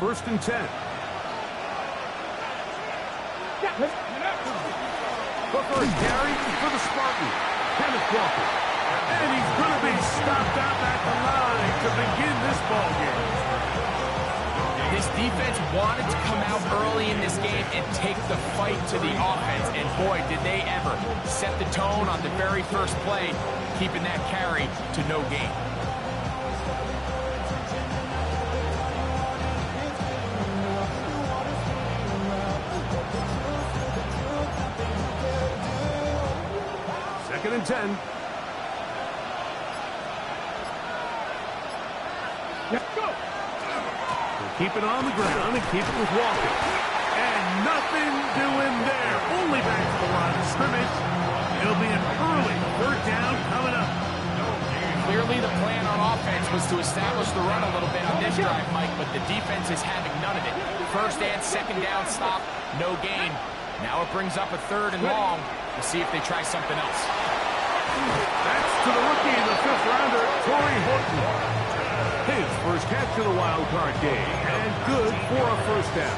First and 10. The first carry for the Spartan, Kenneth Walker. And he's going to be stopped out at the line to begin this ball game. This defense wanted to come out early in this game and take the fight to the offense. And boy, did they ever set the tone on the very first play, keeping that carry to no gain. Second and 10. Let's go. We'll keep it on the ground and keep it with Walker. And nothing doing there. Only back to the line of scrimmage. It'll be an early third down coming up. Clearly the plan on offense was to establish the run a little bit on this drive, Mike, but the defense is having none of it. First and second down stop, no gain. Now it brings up a third and long. We'll see if they try something else. That's to the rookie, the fifth rounder, Torrey Horton. His first catch of the wild card game, and good for a first down.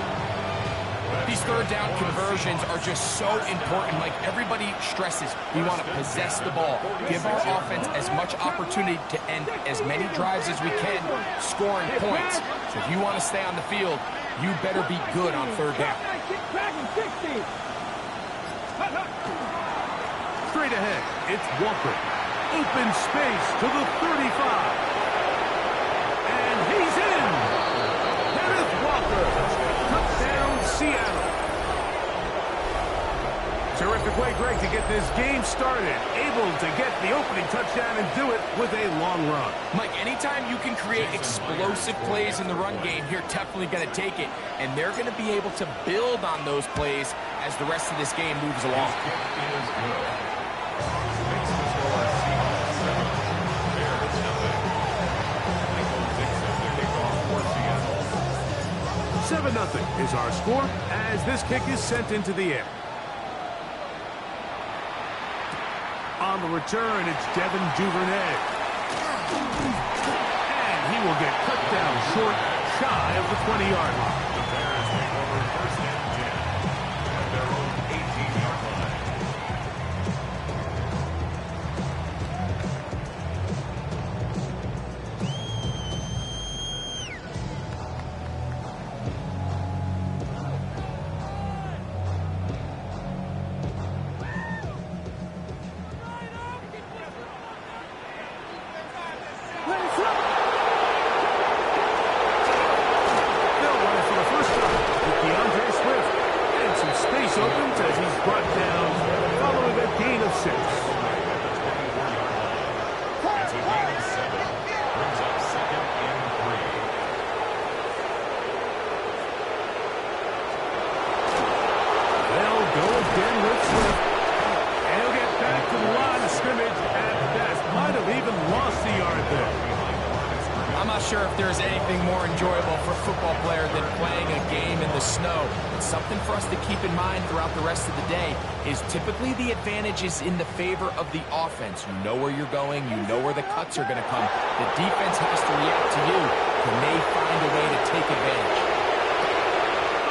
These third down conversions are just so important. Like everybody stresses, we want to possess the ball, give our offense as much opportunity to end as many drives as we can, scoring points. So if you want to stay on the field, you better be good on third down. Straight ahead, it's Walker. Open space to the 35. And he's in. Kenneth Walker. Touchdown, Seattle. Terrific way, Greg, to get this game started. Able to get the opening touchdown and do it with a long run. Mike, anytime you can create explosive plays in the run game, you're definitely going to take it. And they're going to be able to build on those plays as the rest of this game moves along. 7-0 is our score as this kick is sent into the air. On the return, it's Devin Duvernay. And he will get cut down short, shy of the 20-yard line. The Bears take over first and 10 at their own 18-yard line. Opens as he's brought down following a gain of 6. It's a gain of 7. Brings up second and 3. They'll go again with Swift. And he'll get back to the line of scrimmage at best. Might have even lost the yard there. I'm not sure if there's anything more enjoyable for a football player than playing a game in the snow. It's something for us to keep in mind throughout the rest of the day is typically the advantage is in the favor of the offense. You know where you're going. You know where the cuts are going to come. The defense has to react to you. Can they find a way to take advantage?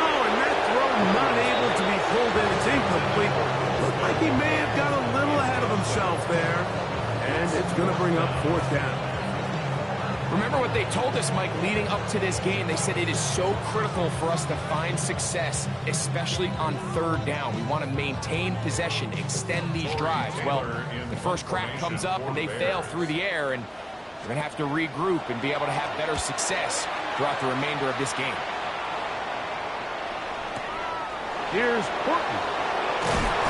Oh, and that throw not able to be pulled in. It's incomplete. Looked like he may have got a little ahead of himself there. And it's going to bring up fourth down. Remember what they told us, Mike, leading up to this game. They said it is so critical for us to find success, especially on third down. We want to maintain possession, extend these drives. Well, the first crack comes up and they fail through the air, and we're going to have to regroup and be able to have better success throughout the remainder of this game. Here's Horton.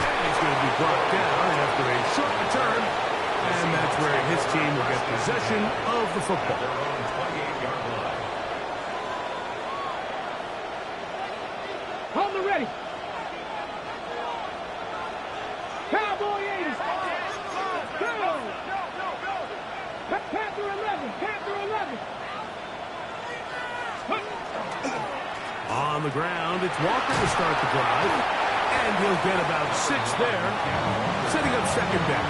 And he's going to be brought down after a short return. And that's where his team will get possession of the football. Their own 28-yard line. Hold the ready. Cowboy 80. Go. Panther 11. Panther 11. On the ground, it's Walker to start the drive. And he'll get about 6 there, setting up second down.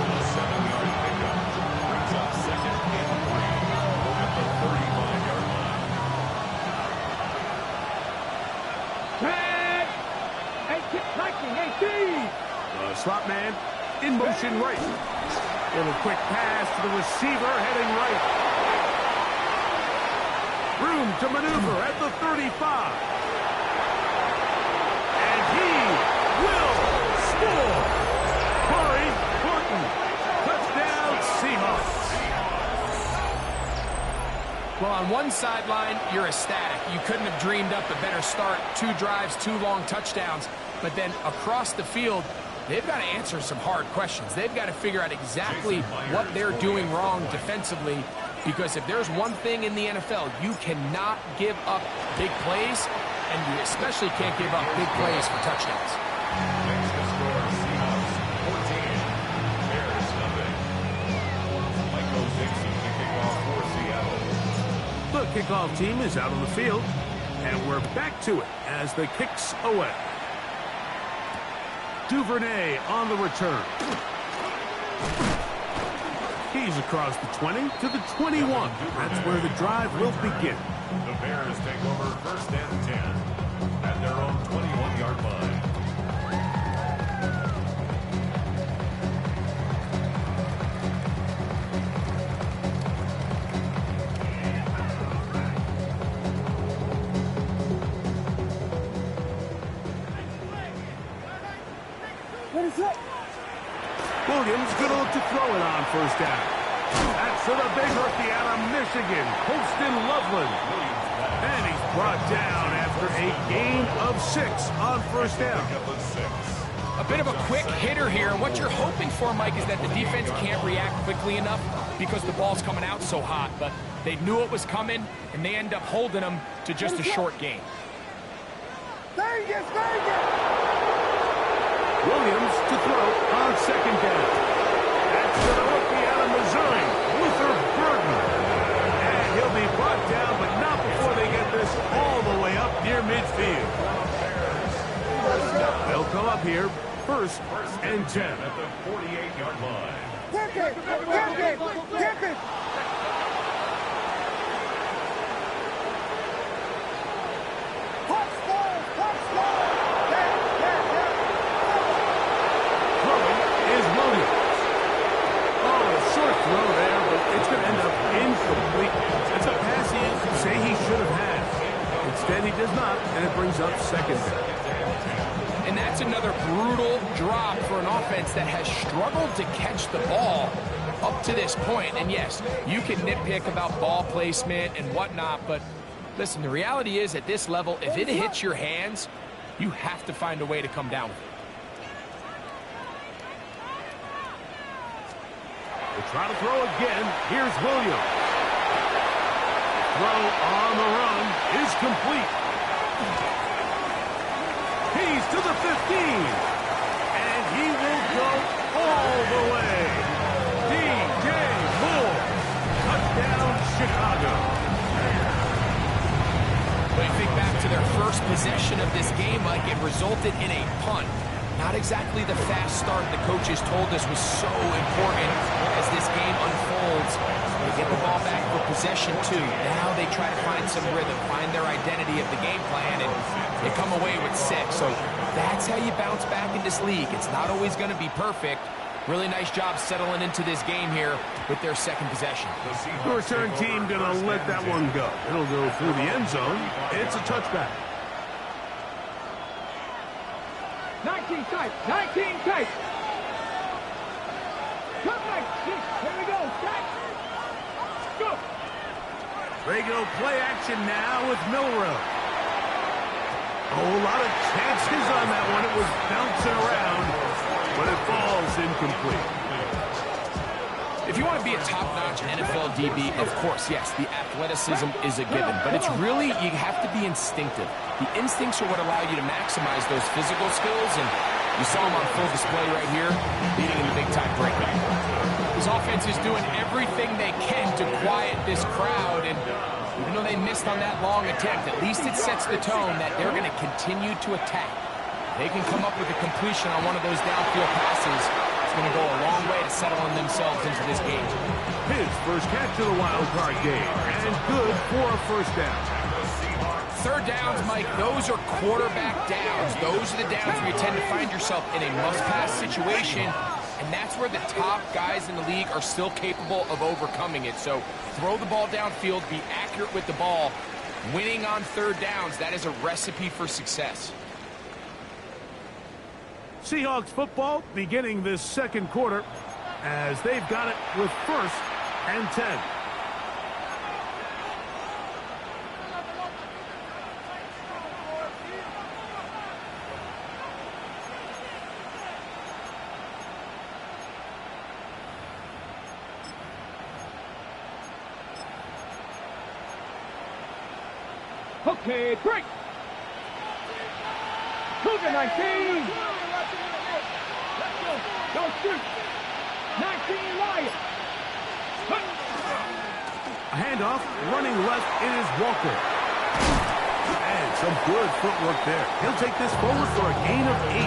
The 7-yard pickup brings up second and 3. Speed. The slot man in motion right. Little quick pass to the receiver heading right. Room to maneuver at the 35. And he will score. Corey Horton. Touchdown Seahawks. Well, on one sideline, you're ecstatic. You couldn't have dreamed up a better start. 2 drives, 2 long touchdowns. But then across the field, they've got to answer some hard questions. They've got to figure out exactly what they're doing wrong defensively, because if there's one thing in the NFL, you cannot give up big plays, and you especially can't give up big plays for touchdowns. Next to score, Seahawks 14, Bears nothing. Michael Dixon kicking off for Seattle. The kickoff team is out on the field, and we're back to it as the kicks away. Duvernay on the return. He's across the 20 to the 21. That's where the drive will begin. The Bears take over first and 10 at their own 21-yard line. What is it? Williams going to look to throw it on first down. That's to the big rookie out of Michigan, Holston Loveland. And he's brought down after a gain of 6 on first down. A bit of a quick hitter here. What you're hoping for, Mike, is that the defense can't react quickly enough because the ball's coming out so hot. But they knew it was coming, and they end up holding them to just a short gain. Vegas! Williams to throw on second down. That's to the rookie out of Missouri, Luther Burden. And he'll be brought down, but not before they get this all the way up near midfield. They'll come up here, first and 10. At the 48-yard line. Kick it! Throwing is Williams. Oh, a short throw there, but it's going to end up incomplete. It's a pass he can say he should have had. Instead, he does not, and it brings up second down. And that's another brutal drop for an offense that has struggled to catch the ball up to this point. And yes, you can nitpick about ball placement and whatnot, but listen, the reality is at this level, if it hits your hands, you have to find a way to come down with it. They try to throw again. Here's Williams. Throw on the run is complete. He's to the 15. And he will go all the way. DJ Moore. Touchdown, Chicago. When you think back to their first possession of this game, Mike, it resulted in a punt. Not exactly the fast start the coaches told us was so important as this game unfolds. They get the ball back for possession 2. Now they try to find some rhythm, find their identity of the game plan, and they come away with 6. So that's how you bounce back in this league. It's not always going to be perfect. Really nice job settling into this game here with their second possession. The return team going to let that one go. It'll go through the end zone. It's a touchback. 19 tight. Come back. Here we go. Go. They go play action now with Milrow. Oh, a lot of chances on that one. It was bouncing around, but it falls incomplete. If you want to be a top-notch NFL DB, of course, yes, the athleticism is a given. But it's really, you have to be instinctive. The instincts are what allow you to maximize those physical skills, and you saw them on full display right here, leading in the big-time breakback. This offense is doing everything they can to quiet this crowd, and even though they missed on that long attempt, at least it sets the tone that they're going to continue to attack. They can come up with a completion on one of those downfield passes. It's going to go a long way to settling themselves into this game. His first catch of the wild card game, and good for a first down. third downs, Mike, those are quarterback downs. Those are the downs where you tend to find yourself in a must-pass situation, and that's where the top guys in the league are still capable of overcoming it. So throw the ball downfield, be accurate with the ball. Winning on third downs, that is a recipe for success. Seahawks football beginning this second quarter as they've got it with 1st and 10. Okay, break. Cougar 19. Don't shoot. 19 Lions. A handoff, running left, it is Walker. And some good footwork there. He'll take this forward for a gain of 8.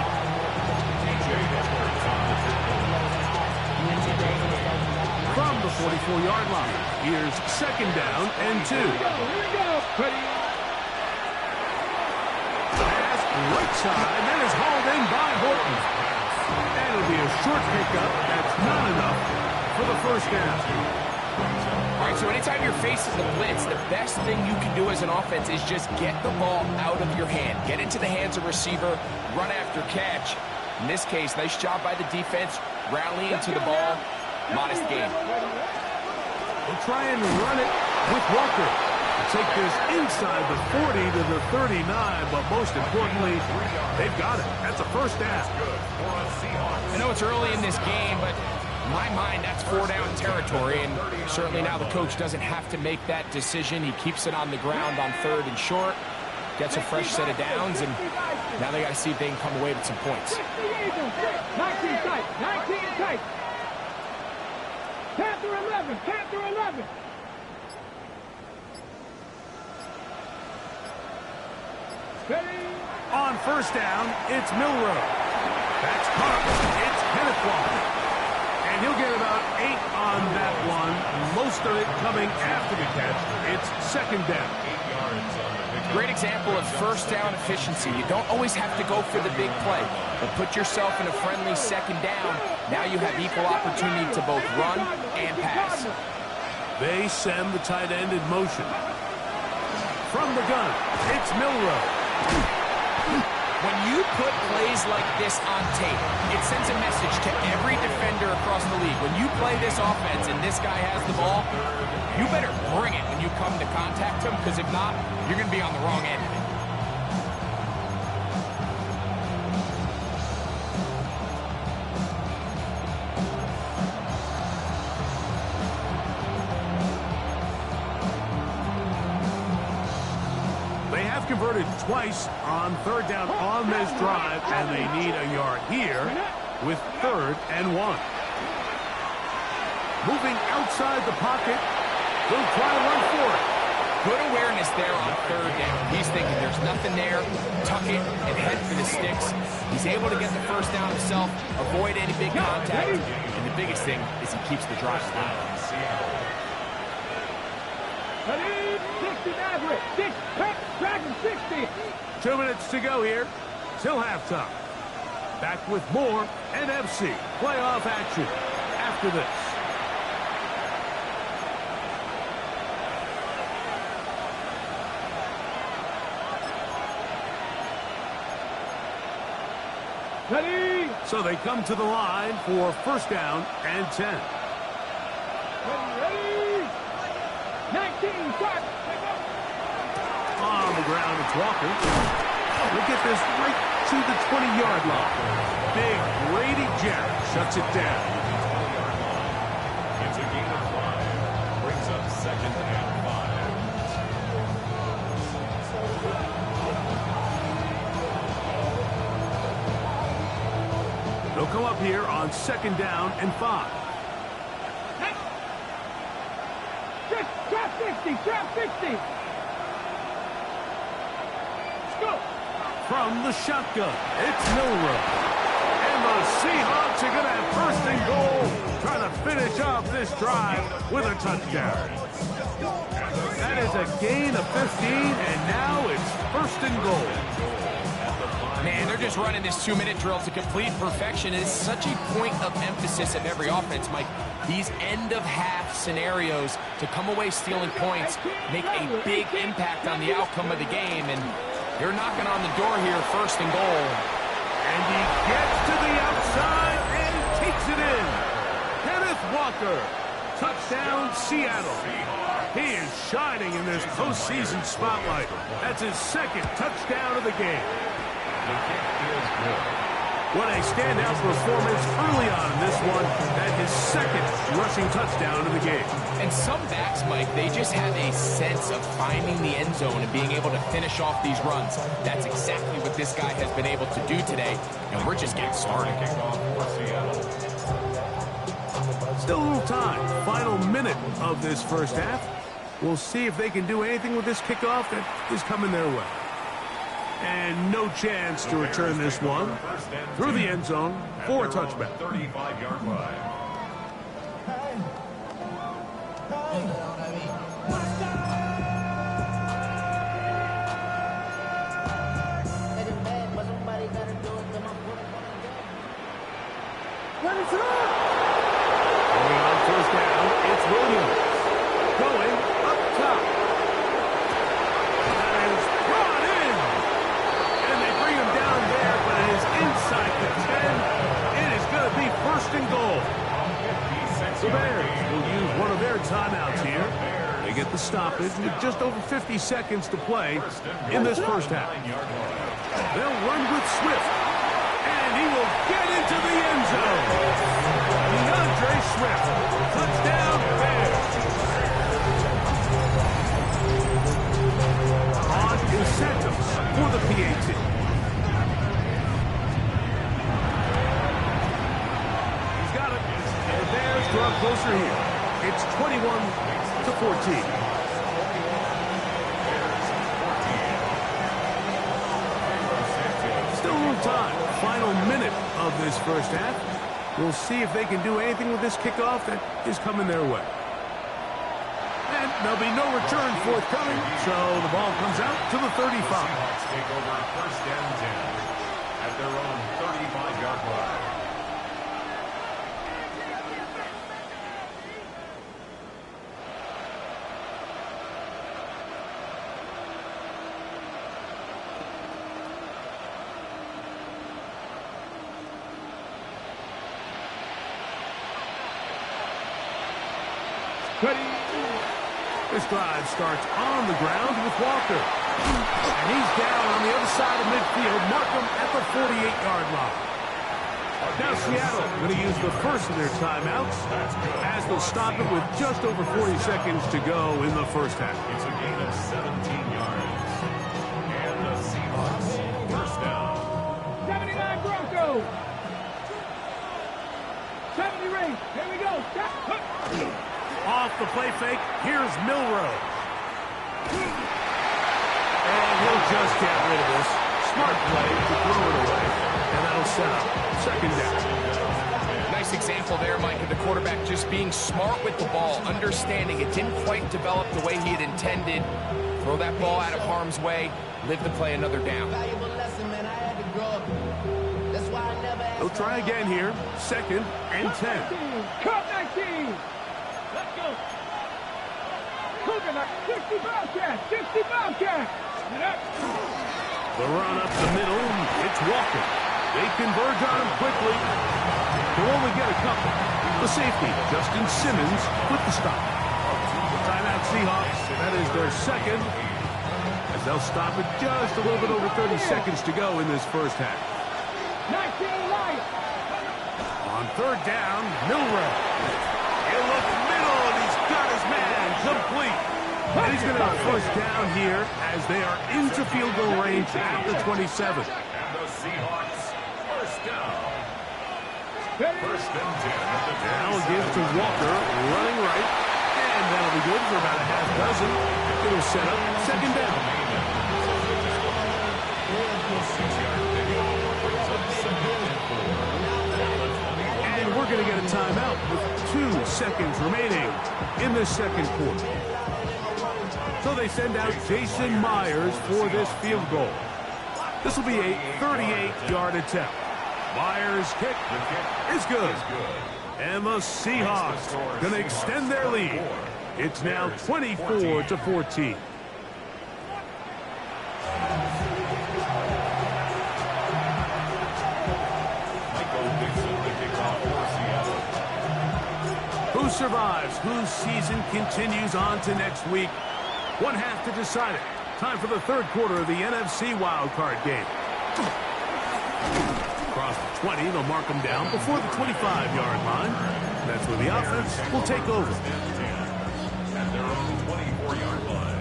From the 44-yard line, here's 2nd down and 2. Here we go. Ready. Pass right side, that is hauled in by Horton. And it'll be a short pickup. That's not enough for the 1st down. All right, so anytime you're facing the blitz, the best thing you can do as an offense is just get the ball out of your hand. Get into the hands of receiver, run after catch. In this case, nice job by the defense, rallying to the ball. Modest gain. They'll try and run it with Walker. Take this inside the 40 to the 39, but most importantly, they've got it. That's a 1st down. I know it's early in this game, but in my mind, that's 4-down territory, and certainly now the coach doesn't have to make that decision. He keeps it on the ground on 3rd and short, gets a fresh set of downs, and now they got to see if they can come away with some points. 19 tight. 19 tight. Panther 11. Panther 11. Ready. On 1st down, it's Milrow. That's caught. It's Kenneth Walker. And he'll get about 8 on that one. Most of it coming after the catch. It's 2nd down. Great example of 1st down efficiency. You don't always have to go for the big play, but put yourself in a friendly 2nd down. Now you have equal opportunity to both run and pass. They send the tight end in motion. From the gun, it's Milrow. When you put plays like this on tape, it sends a message to every defender across the league. When you play this offense and this guy has the ball, you better bring it when you come to contact him, because if not, you're going to be on the wrong end of it. Converted twice on 3rd down on this drive, and they need a yard here with 3rd and 1. Moving outside the pocket, they'll try to run for it. Good awareness there on 3rd down. He's thinking there's nothing there, tuck it and head for the sticks. He's able to get the 1st down himself, avoid any big contact, and the biggest thing is he keeps the drive alive. Ready. 60 Maverick. 6 Pep. Dragon 60. 2 minutes to go here till halftime. Back with more NFC playoff action after this. Ready. So they come to the line for 1st down and 10. Ready. 19 start. On the ground, it's Walker. We'll get this right to the 20-yard line. Big Brady Jarrett shuts it down. It's a gain of 5. Brings up 2nd and 5. They'll come up here on 2nd down and 5. Trap 60. Trap 60. From the shotgun, it's Milrow. And the Seahawks are going to have 1st and goal, trying to finish off this drive with a touchdown. That is a gain of 15, and now it's first and goal. Man, they're just running this 2-minute drill to complete perfection. It's such a point of emphasis of every offense, Mike. These end-of-half scenarios to come away stealing points make a big impact on the outcome of the game, and you're knocking on the door here, first and goal. And he gets to the outside and takes it in. Kenneth Walker, touchdown Seattle. He is shining in this postseason spotlight. That's his second touchdown of the game. What a standout performance early on in this one, and his second rushing touchdown of the game. And some backs, Mike, they just have a sense of finding the end zone and being able to finish off these runs. That's exactly what this guy has been able to do today, and we're just getting started. Still a little time. Final minute of this first half. We'll see if they can do anything with this kickoff that is coming their way. And no chance to return this one through the end zone for a touchback. 35-yard line. Going on first down, it's Williams. Going up top. That is brought in. And they bring him down there, but it is inside the 10. It is going to be first and goal. The Bears will use one of their timeouts here. They get the stoppage with just over 50 seconds to play in this first half. They'll run with Swift. And he will get into the end zone. DeAndre Swift, touchdown Bears. On incentives for the PAT. He's got it. And the Bears draw closer here. It's 21-14. Still a little time. Final minute of this first half. We'll see if they can do anything with this kickoff that is coming their way. And there'll be no return forthcoming, so the ball comes out to the 35. Seahawks take over first and 10 at their own 35-yard line. This drive starts on the ground with Walker. And he's down on the other side of midfield. Mark him at the 48-yard line. Now Seattle going to use the first of their timeouts as they'll stop it with just over 40 seconds to go in the first half. It's a gain of 17 yards. And the Seahawks first down. 79 Broncos. 70 Rays. Here we go. Off the play fake, here's Milrow. And he'll just get rid of this. Smart play to throw it away. And that'll set up second down. Nice example there, Mike, of the quarterback just being smart with the ball, understanding it didn't quite develop the way he had intended. Throw that ball out of harm's way, live to play another down. They'll try again here. Second and 10. Cut 19. Let's go. Cougar, 60 Bobcats. 60 Bobcats. The run up the middle. It's Walker. They converge on him quickly. They'll only get a couple. The safety, Justin Simmons, with the stop. Timeout Seahawks. That is their second. As they'll stop it just a little bit over 30 seconds to go in this first half. 19 Lions. On third down, Milrow. He'll look middle, and he's got his man complete. And he's going to have first down here as they are into field goal range at the 27. And the Seahawks first down. First and 10 at the 27. Now gives to Walker, running right. And that'll be good for about a half dozen. It'll set up second down. And we're going to get a timeout with 2 seconds remaining in this second quarter. So they send out Jason Myers for this field goal. This will be a 38-yard attempt. Myers' kick is good. And the Seahawks going to extend their lead. It's now 24-14. Who survives? Whose season continues on to next week? One half to decide it. Time for the third quarter of the NFC wildcard game. Across the 20, they'll mark them down before the 25-yard line. That's where the offense will take over. At their own 24-yard line.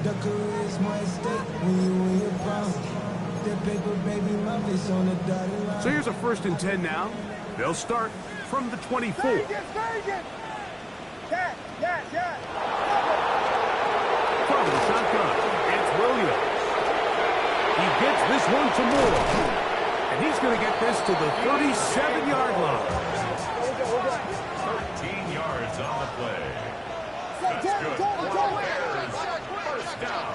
The career's my stake when you win your crown. That paper, baby, my face on the dotted line. So here's a 1st and 10 now. They'll start from the 24. Yes. From the shotgun, it's Williams. He gets this one to Moore. And he's going to get this to the 37-yard line. 13 yards on the play. That's good. First down.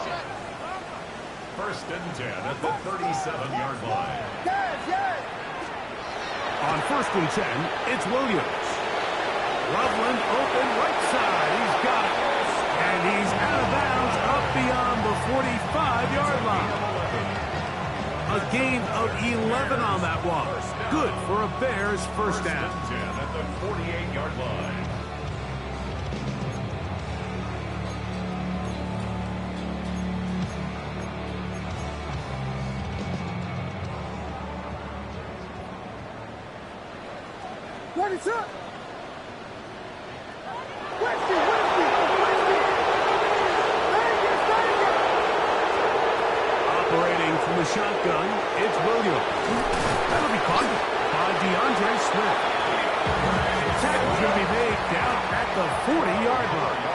1st and 10 at the 37-yard line. On 1st and 10, it's Williams. Loveland open right side. He's got it. And he's out of bounds up beyond the 45-yard line. A gain of 11 on that one. Good for a Bears first down. 10 at the 48-yard line. What is up? Operating from the shotgun, it's Williams. That'll be caught by DeAndre Smith. Tackle's going to be made down at the 40-yard line.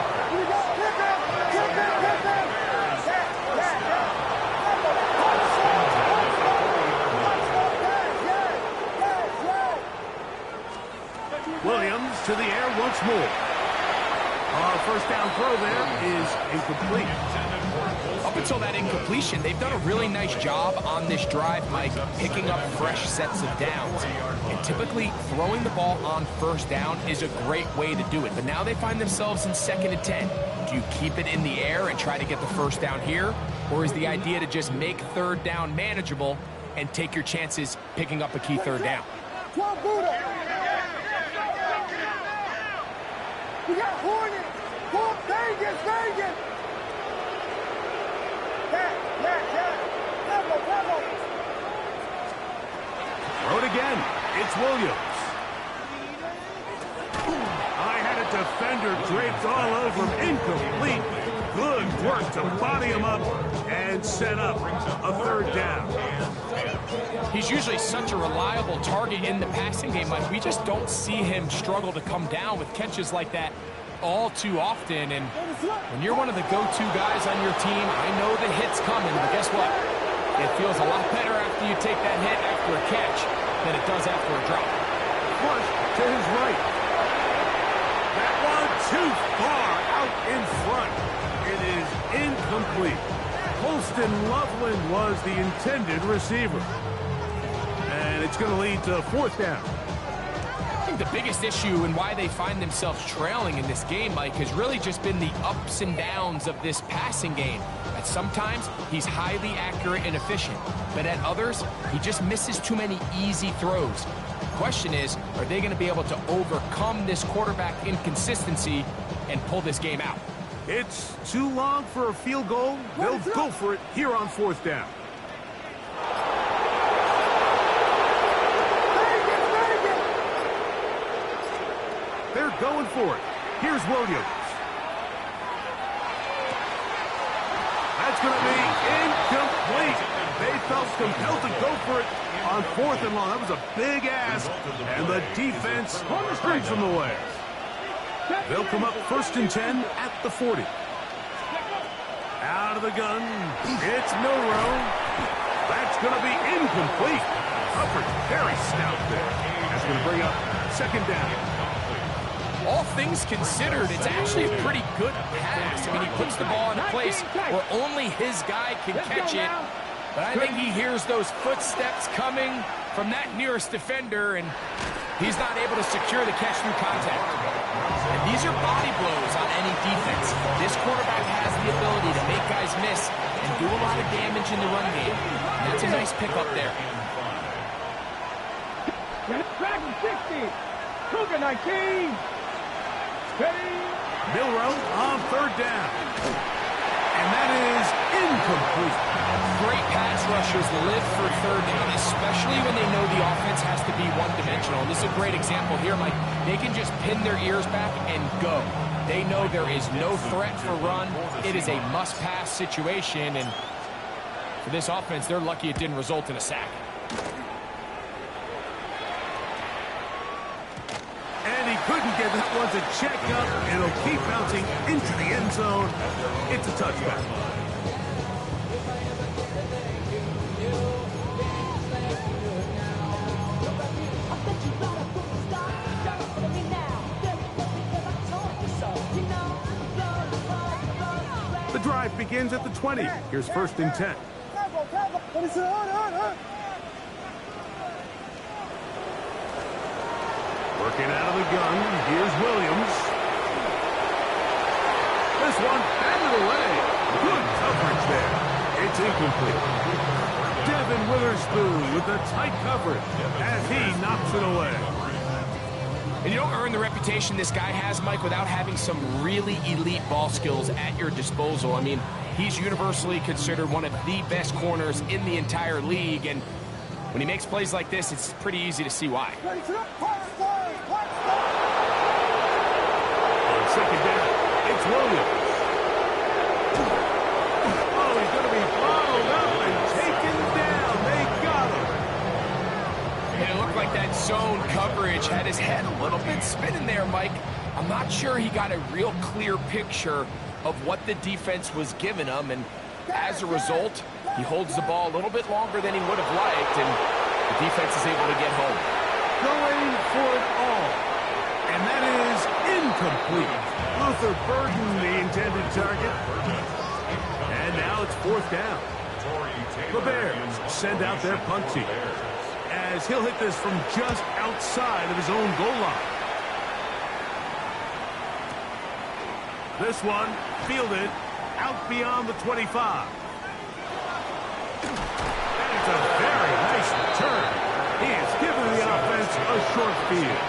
Williams to the air once more. First down throw there is incomplete. Up until that incompletion, they've done a really nice job on this drive, Mike, picking up fresh sets of downs. And typically, throwing the ball on 1st down is a great way to do it. But now they find themselves in 2nd and 10. Do you keep it in the air and try to get the 1st down here? Or is the idea to just make 3rd down manageable and take your chances picking up a key 3rd down? We got Hornet. Vegas. Throw it again. It's Williams. I had a defender draped all over him. Incomplete. Good work to body him up and set up a 3rd down. He's usually such a reliable target in the passing game, Mike. We just don't see him struggle to come down with catches like that all too often. And when you're one of the go-to guys on your team, I know the hit's coming, but guess what? It feels a lot better after you take that hit after a catch than it does after a drop. Flush to his right. That one too far out in front. It is incomplete. Holston Loveland was the intended receiver. And it's going to lead to 4th down. I think the biggest issue and why they find themselves trailing in this game, Mike, has really just been the ups and downs of this passing game. At sometimes, he's highly accurate and efficient, but at others, he just misses too many easy throws. The question is, are they going to be able to overcome this quarterback inconsistency and pull this game out? It's too long for a field goal. They'll go for it here on 4th down. They're going for it. Here's Williams. That's going to be incomplete. They felt compelled to go for it on 4th and long. That was a big ask, and the defense brings them away. They'll come up 1st and 10 at the 40. Out of the gun, it's Milrow. That's going to be incomplete. Coverage very stout there. That's going to bring up second down. All things considered, it's actually a pretty good pass. I mean, he puts the ball in a place where only his guy can catch it. But I think he hears those footsteps coming from that nearest defender, and he's not able to secure the catch through contact. And these are body blows on any defense. This quarterback has the ability to make guys miss and do a lot of damage in the run game. And that's a nice pickup there. Dragon 60. Cougar 19. Milrow on third down. And that is incomplete. Great pass rushers live for third down, especially when they know the offense has to be one-dimensional. And this is a great example here, Mike. They can just pin their ears back and go. They know there is no threat for run. It is a must-pass situation, and for this offense, they're lucky it didn't result in a sack. And he couldn't get that one to check up. It'll keep bouncing into the end zone. It's a touchdown. The drive begins at the 20. Here's first and 10. Working out of the gun, here's Williams. This one batted away. Good coverage there. It's incomplete. Devin Witherspoon with the tight coverage as he knocks it away. And you don't earn the reputation this guy has, Mike, without having some really elite ball skills at your disposal. I mean, he's universally considered one of the best corners in the entire league, and when he makes plays like this, it's pretty easy to see why. On second down, it's Williams. Oh, he's going to be followed up and taken down. They got him. And it looked like that zone coverage had his head a little bit spinning there, Mike. I'm not sure he got a real clear picture of what the defense was giving him, and as a result, he holds the ball a little bit longer than he would have liked, and the defense is able to get home. Going for it all. And that is incomplete. Luther Burden, the intended target. And now it's fourth down. The Bears send out their punt team, as he'll hit this from just outside of his own goal line. This one fielded out beyond the 25. And it's a very nice return. He has given the offense a short field.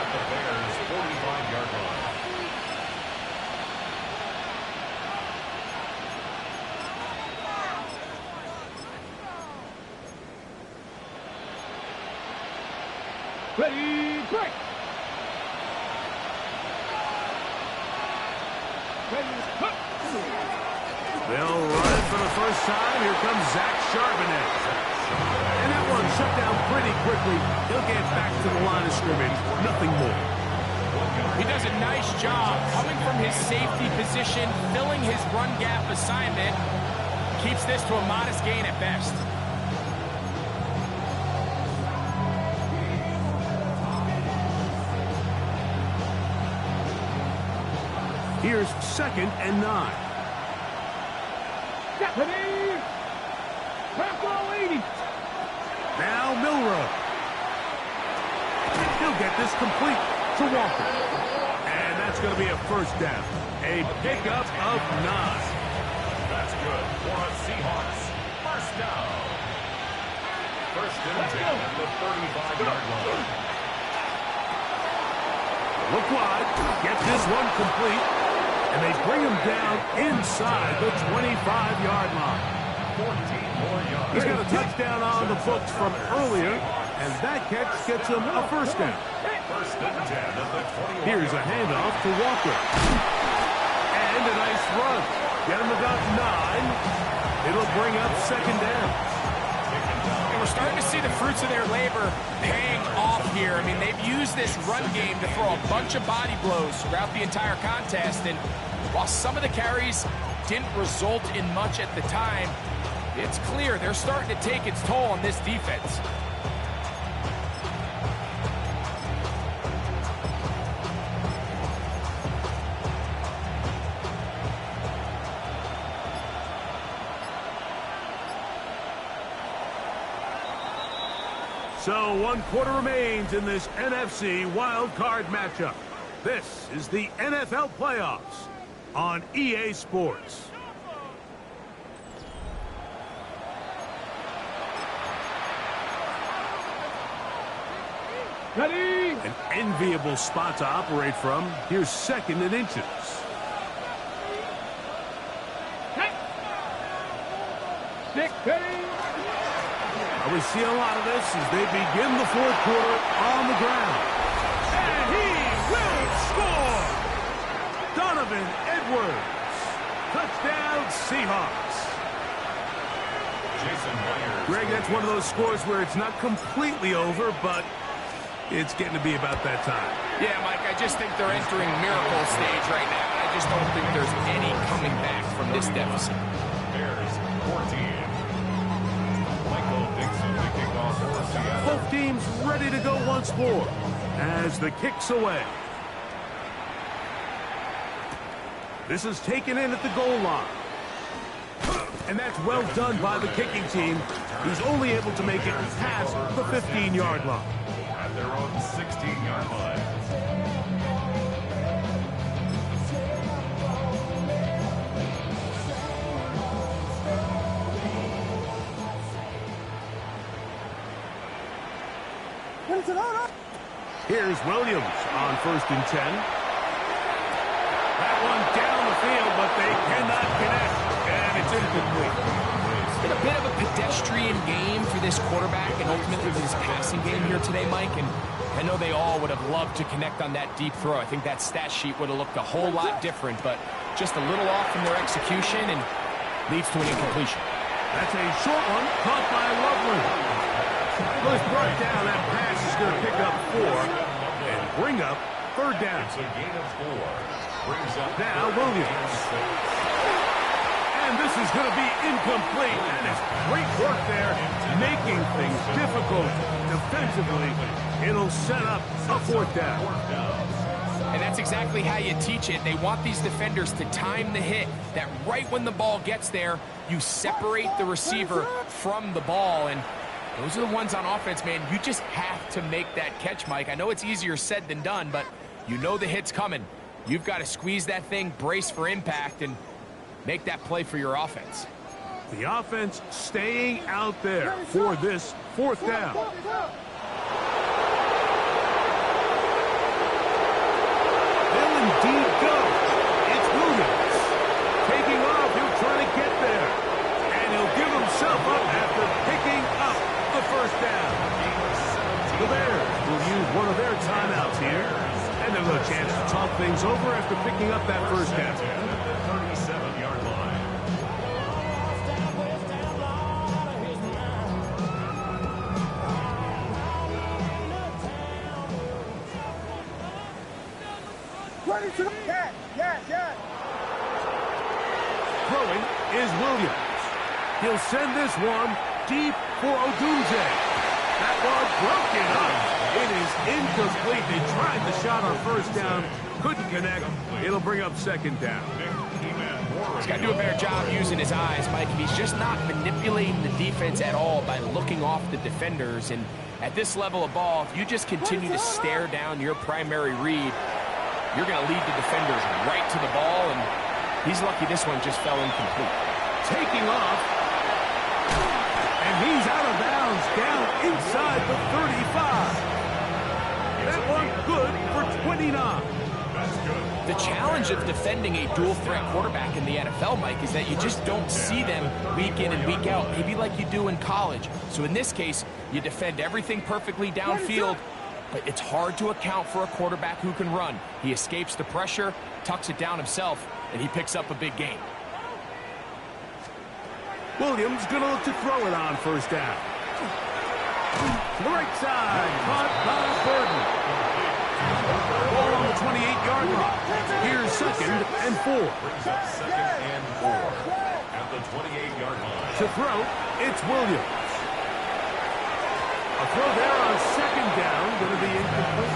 At the Bears' 45-yard line. Ready, break. They'll run it for the first time. Here comes Zach Charbonnet. And that one shut down pretty quickly. He'll get back to the line of scrimmage. Nothing more. He does a nice job coming from his safety position, filling his run gap assignment. Keeps this to a modest gain at best. Here's second and 9. Stephanie. Purple 80. Now Milrow. He'll get this complete to Walker. And that's going to be a first down. A pickup of 9. That's good for a Seahawks first down. First and 10 at the 35-yard line. Look wide. Get this one complete. And they bring him down inside the 25-yard line. 14 more yards. He's got a touchdown on the books from earlier, and that catch gets him a first down. First and 10 at the 21. Here's a handoff to Walker. And a nice run. Get him about 9. It'll bring up second down. And we're starting to see the fruits of their labor paying off here. I mean, they've used this run game to throw a bunch of body blows throughout the entire contest. And while some of the carries didn't result in much at the time, It's clear they're starting to take its toll on this defense. So 1 quarter remains in this NFC wild card matchup. This is the NFL playoffs on EA Sports. Ready? An enviable spot to operate from. Here's 2nd and inches. Hey. 6, ready? We see a lot of this as they begin the 4th quarter on the ground. And he will score! Donovan Edwards. Touchdown, Seahawks. Jason Myers. Greg, that's one of those scores where it's not completely over, but it's getting to be about that time. Yeah, Mike, I just think they're entering miracle stage right now. I just don't think there's any coming back from this deficit. Bears 14. Both teams ready to go once more as the kick's away. This is taken in at the goal line. And that's well done by the kicking team. He's only able to make it past the 15-yard line. At their own 16-yard line. Here's Williams on 1st and 10. That one down the field, but they cannot connect, and it's incomplete. It's been a bit of a pedestrian game for this quarterback and ultimately for this passing game here today, Mike, and I know they all would have loved to connect on that deep throw. I think that stat sheet would have looked a whole lot different, but just a little off from their execution and leads to an incompletion. That's a short one, caught by Lovely. Let's brought down. That pass is going to pick up 4 and bring up 3rd down. It's a gain of 4. Brings up now Williams. And this is going to be incomplete. That is great work there, making things difficult defensively. It'll set up a 4th down. And that's exactly how you teach it. They want these defenders to time the hit, that right when the ball gets there, you separate the receiver from the ball. And those are the ones on offense, man. You just have to make that catch, Mike. I know it's easier said than done, but you know the hit's coming. You've got to squeeze that thing, brace for impact, and make that play for your offense. The offense staying out there for this 4th down. They'll indeed go. It's Williams. Taking off, he'll try to get there. And he'll give himself up after picking up the 1st down. The Bears will use one of their timeouts here. And they'll have a chance to talk things over after picking up that 1st down. 37-yard line. Yes. Throwing is Williams. He'll send this one deep for Odunze. That ball broken up. It is incomplete. They tried the shot on 1st down. Couldn't connect. It'll bring up 2nd down. He's got to do a better job using his eyes, Mike. He's just not manipulating the defense at all by looking off the defenders. And at this level of ball, if you just continue to stare down your primary read, you're going to lead the defenders right to the ball. And he's lucky this one just fell incomplete. Taking off. And he's out of bounds down inside the 35. That one good for 29. The challenge of defending a dual-threat quarterback in the NFL, Mike, is that you just don't see them week in and week out, maybe like you do in college. So in this case, you defend everything perfectly downfield, but it's hard to account for a quarterback who can run. He escapes the pressure, tucks it down himself, and he picks up a big gain. Williams going to look to throw it on 1st down. To the right side, caught by Burton. Ball on the 28-yard line. Here's 2nd and 4. Brings up 2nd and 4 at the 28-yard line. To throw, it's Williams. A throw there on second down, going to be incomplete.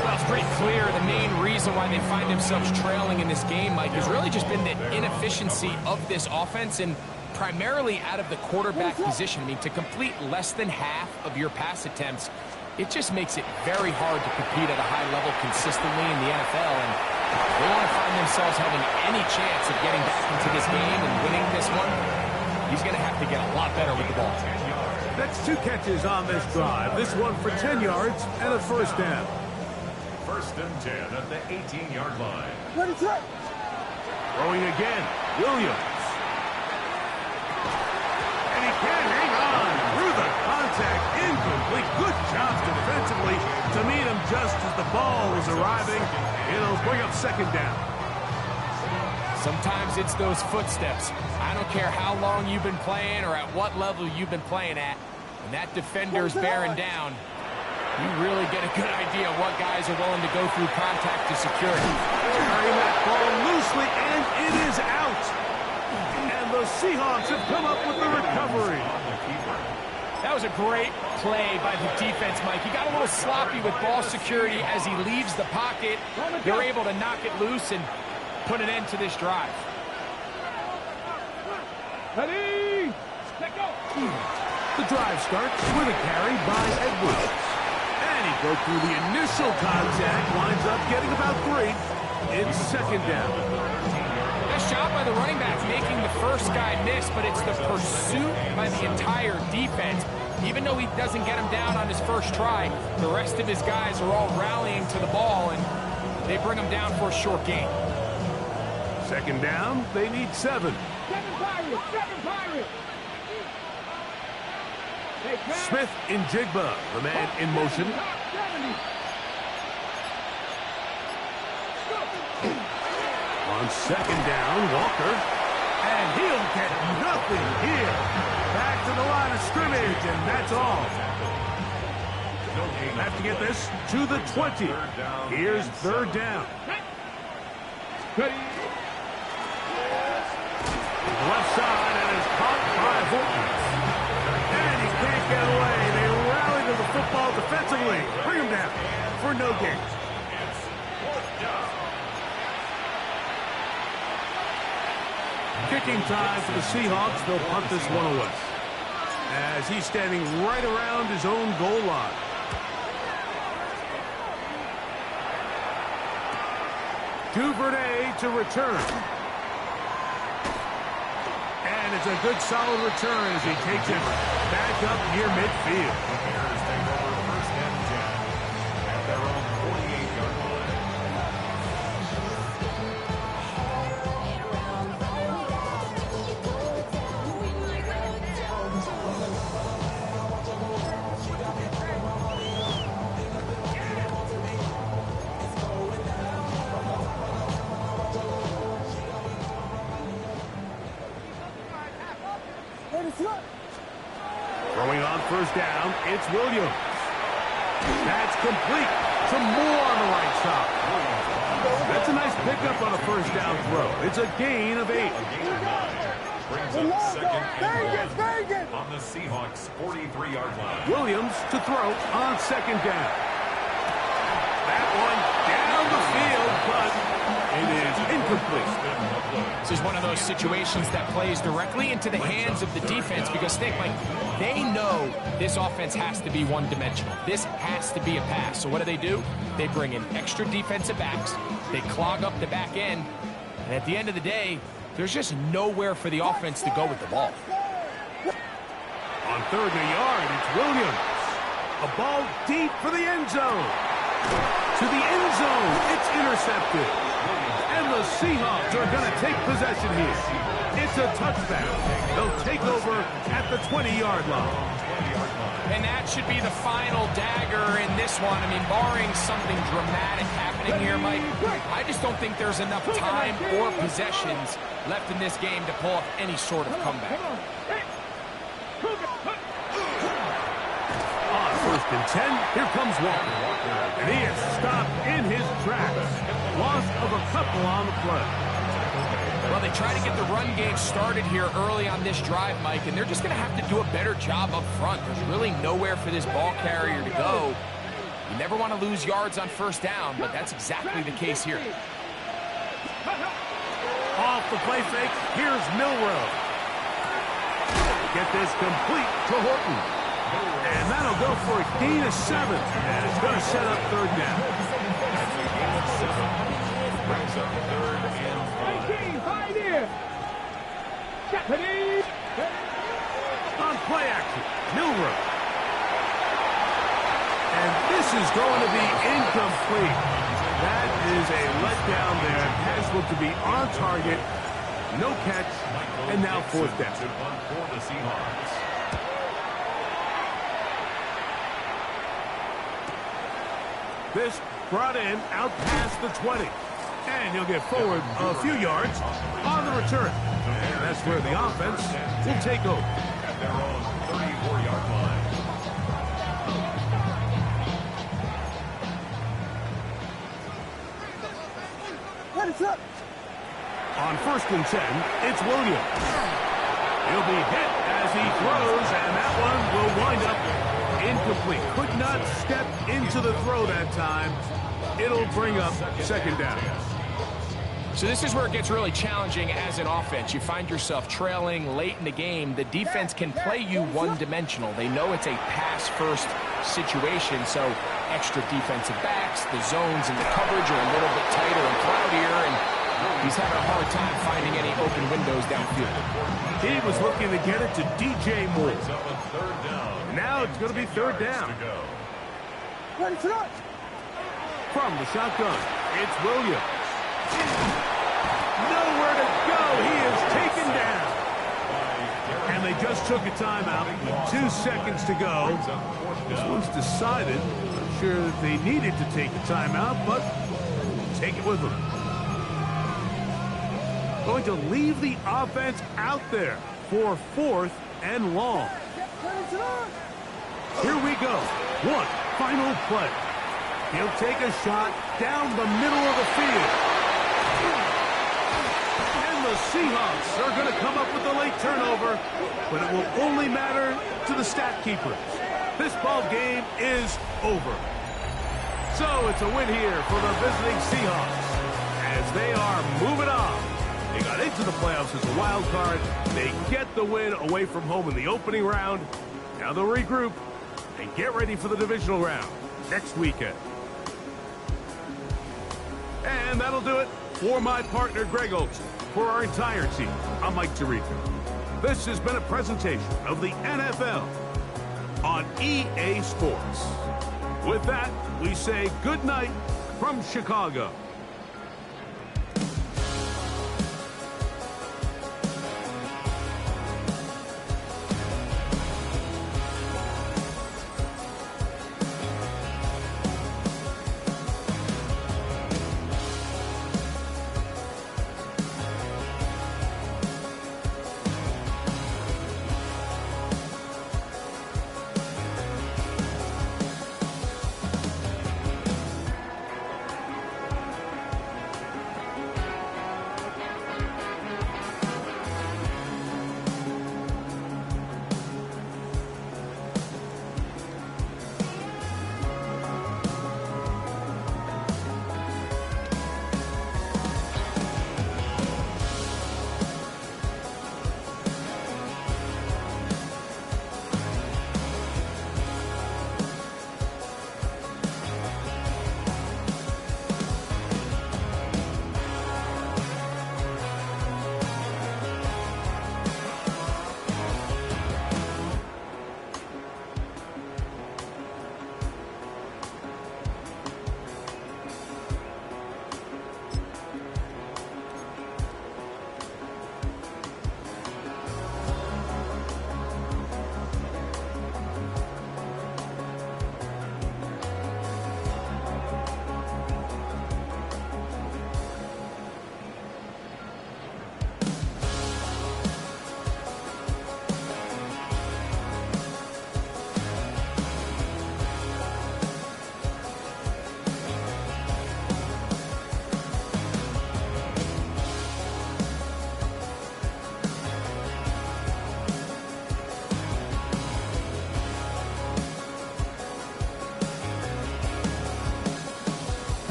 Well, it's pretty clear the main reason why they find themselves trailing in this game, Mike, has really just been the inefficiency of this offense and primarily out of the quarterback position. I mean, to complete less than half of your pass attempts, it just makes it very hard to compete at a high level consistently in the NFL. And they want to find themselves having any chance of getting back into this game and winning this one. He's going to have to get a lot better with the ball. That's 2 catches on this drive. This one for 10 yards and a first down. First and 10 at the 18-yard line. Ready, throw. Throwing again, Williams. And he can hang on through the contact. Incomplete. Good job defensively to meet him just as the ball was arriving. It'll bring up second down. Sometimes it's those footsteps. I don't care how long you've been playing or at what level you've been playing at. When that defender's bearing down, you really get a good idea of what guys are willing to go through contact to secure it. Carrying that ball loosely, and it is out. And the Seahawks have come up with the recovery. That was a great play by the defense, Mike. He got a little sloppy with ball security as he leaves the pocket. They're able to knock it loose and put an end to this drive. Ready, let go. The drive starts with a carry by Edwards. And he broke through the initial contact, winds up getting about 3. It's second down. Nice job by the running back making the first guy miss, but it's the pursuit by the entire defense. Even though he doesn't get him down on his first try, the rest of his guys are all rallying to the ball, and they bring him down for a short gain. Second down, they need 7. 7 Pirates, 7 Pirates. Smith in Jigba, the man in motion. On second down, Walker. And he'll get nothing here. Back to the line of scrimmage, and that's all. Have to get this to the 20. Here's third down. Left side, and is caught by Horton. And he can't get away. They rally to the football defensively. Bring him down for no gain. Kicking time for the Seahawks. They'll punt this one away. As he's standing right around his own goal line. Duvernay to return. And it's a good solid return as he takes it back up near midfield. The Bears take over first and 10 at their own 48-yard line. Throwing on first down, it's Williams. That's complete to Moore on the right side. That's a nice pickup on a first down throw. It's a gain of 8. A gain of 9 brings up second and 1 on the Seahawks 43-yard line. Williams to throw on second down. That one down the field, but it is incomplete. This is one of those situations that plays directly into the hands of the defense because, think, Mike, they know this offense has to be one-dimensional. This has to be a pass. So what do? They bring in extra defensive backs. They clog up the back end. And at the end of the day, there's just nowhere for the offense to go with the ball. On third and a yard, it's Williams. A ball deep for the end zone. To the end zone, it's intercepted. And the Seahawks are going to take possession here. It's a touchdown. They'll take over at the 20-yard line. And that should be the final dagger in this one. I mean, barring something dramatic happening here, Mike, I just don't think there's enough time or possessions left in this game to pull off any sort of comeback. On first and 10, here comes Walker. And he is stopped in his tracks. Loss of a couple on the play. Well, they try to get the run game started here early on this drive, Mike, and they're just going to have to do a better job up front. There's really nowhere for this ball carrier to go. You never want to lose yards on first down, but that's exactly the case here. Off the play fake, here's Milrow. Get this complete to Horton. And that'll go for a gain of 7. And it's going to set up third down. Brings up third and 5. On play action, Milrow. And this is going to be incomplete. That is a letdown there. Pass looked to be on target. No catch. And now fourth down. For the Seahawks. This brought in out past the 20. And he'll get forward a few yards on the return. And that's where the offense will take over. At their own 34-yard line. On 1st and 10, it's Williams. He'll be hit as he throws, and that one will wind up incomplete. Could not step into the throw that time. It'll bring up second down. So this is where it gets really challenging as an offense. You find yourself trailing late in the game. The defense can play you one-dimensional. They know it's a pass-first situation, so extra defensive backs, the zones and the coverage are a little bit tighter and cloudier, and he's having a hard time finding any open windows downfield. He was looking to get it to DJ Moore. Brings up a third down. Now it's going to be third down. From the shotgun, it's Williams. Nowhere to go. He is taken down. And they just took a timeout with 2 seconds to go. This one's decided. I'm sure that they needed to take a timeout, but take it with them. Going to leave the offense out there for 4th and long. Here we go. One final play. He'll take a shot down the middle of the field. And the Seahawks are going to come up with a late turnover, but it will only matter to the stat keepers. This ball game is over. So it's a win here for the visiting Seahawks as they are moving on. They got into the playoffs as a wild card. They get the win away from home in the opening round. Now they'll regroup and get ready for the divisional round next weekend. And that'll do it for my partner, Greg Olson. For our entire team, I'm Mike Tirico. This has been a presentation of the NFL on EA Sports. With that, we say good night from Chicago.